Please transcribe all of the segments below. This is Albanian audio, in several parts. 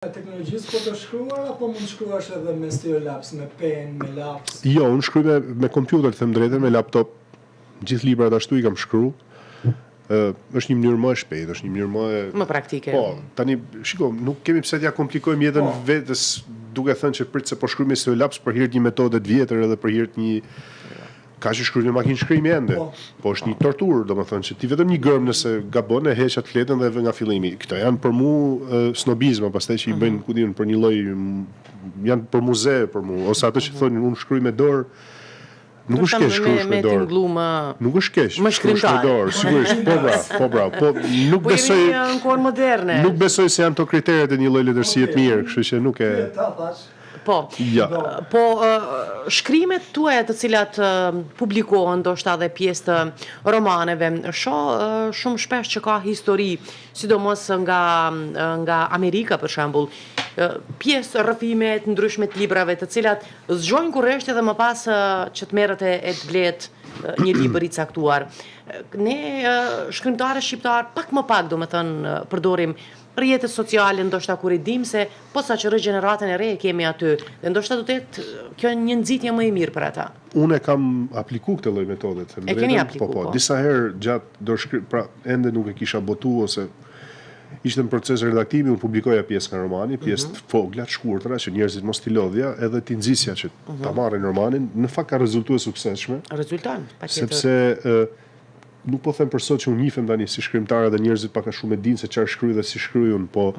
Teknologjisë po të shkruar, apo mund shkruash edhe me stilolaps, me pen, me laps? Jo, unë shkruaj me kompjuter, them drejtën, me laptop. Gjithë librat ashtu i kam shkru. Është një mënyrë më e shpejtë, është një mënyrë më praktike. Po, tani, shiko, nuk kemi pse t'ja komplikojmë jetën vetes duke thënë që prit se po shkruaj me stilolaps për hir të një metode të vjetër edhe për hir të një ka që shkruaj në makinë shkrimi ende. Po është një torturë, domethënë që ti vetëm një gërm nëse gabon e heq atë fletën dhe e vë nga fillimi. Këto janë për mua snobizma, pastaj që i bëjnë ku diun për një lloj janë për muze për mua, ose ato që thonë unë shkruaj me dorë. Nuk është keq shkruaj me dorë. Nuk është keq. Më shkrimtar. Me dorë, sigurisht, po bravo. Po nuk besoj në kohën moderne. Nuk besoj se janë to kriteret e një lloj letërsie të mirë, kështu që nuk e Po, ja. Po shkrimet tuaja të cilat publikohen, ndoshta edhe pjesë të romaneve, shoh shumë shpesh që ka histori, sidomos nga Amerika për shembull, pjesë rrëfime të ndryshme të librave, të cilat zgjojnë kurreshti dhe më pas që të merret e të blet një libër i caktuar. Ne shkrimtarë shqiptar pak më pak, domethënë, përdorim rrjetet sociale, ndoshta kur i dim se posa që regeneratën e re e kemi aty, dhe ndoshta do të jetë kjo një nxitje më e mirë për ata. Unë kam apliku këtë lloj metode, e keni aplikuar? Po, disa herë gjatë dorëshkrim, pra ende nuk e kisha botu ose ishte në proces redaktimi, unë publikoja pjesë nga romani, pjesë të vogla të shkurtra që njerëzit mos t'i lodhja, edhe t'i nxisja që ta marrin romanin, në fakt ka rezultuar suksesshme. Rezulton, patjetër. Sepse nuk po them për sot që unë njifem tani si shkrimtar dhe njerëzit pak a shumë e dinë se çfarë shkruaj dhe si shkruaj unë, po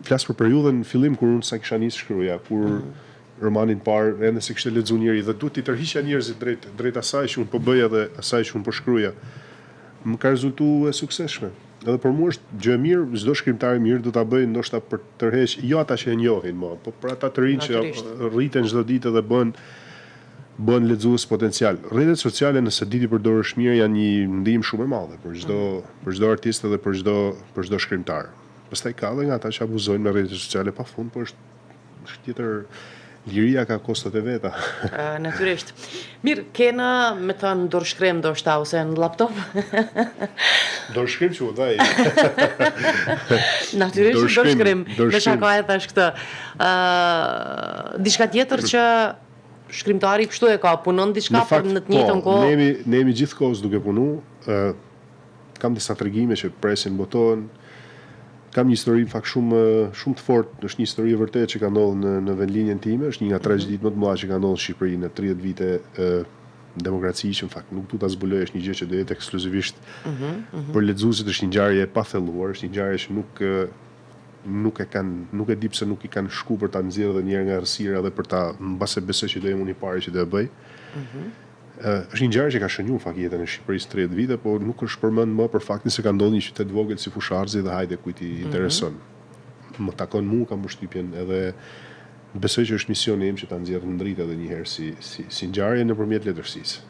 flas për periudhën në fillim kur unë sa kisha nisë shkruaja, kur romanin parë ende se kishte lexuar njëri dhe duhet t'i tërhiqja njerëzit drejt asaj që unë po bëja dhe asaj që unë po shkruaja. Më ka rezultuar e suksesshme. Edhe për mua është gjë e mirë, çdo shkrimtar i mirë do ta bëjë ndoshta për të tërheq jo ata që e njohin më, po për ata të rinj që rriten çdo ditë dhe bën lexues potencial. Rrjetet sociale nëse di ti përdorësh mirë janë një ndihmë shumë e madhe për çdo artist edhe për çdo shkrimtar. Pastaj ka edhe nga ata që abuzojnë me rrjetet sociale pafund, por është tjetër liria ka kostot e veta. Natyrisht. Mirë, kena me thënë dorëshkrim ndoshta ose në laptop? Dorëshkrim që vaj. Natyrisht dorëshkrim. Me shaka e thash këtë. Diçka tjetër që shkrimtari kështu e ka, punon diçka për në të njëjtën kohë. Ne jemi gjithkohës duke punu. Kam disa tregime që presin botohen. Kam një histori në fakt shumë të fortë, është një histori e vërtetë që ka ndodhur në vendlinjen time, është një nga tragjedit më të mëdha që ka ndodhur në Shqipëri në 30 vite demokraci, që në fakt nuk du ta zbuloj, është një gjë që do jetë ekskluzivisht për lexuesit, është një ngjarje e pathelluar, është një ngjarje që nuk e di pse nuk i kanë shku për ta nxjerrë edhe një herë nga errësira dhe për ta mbase besoj që do jem unë i pari që do e bëj. Është një ngjarje që ka shënuar fakt jetën e Shqipërisë 30 vite, por nuk është përmend më për faktin se ka ndodhur një qytet vogël si Fusharzi dhe hajde kujt i intereson. Më takon mua, kam përshtypjen edhe besoj që është misioni im që ta nxjerr në dritë edhe një herë si ngjarje nëpërmjet letërsisë.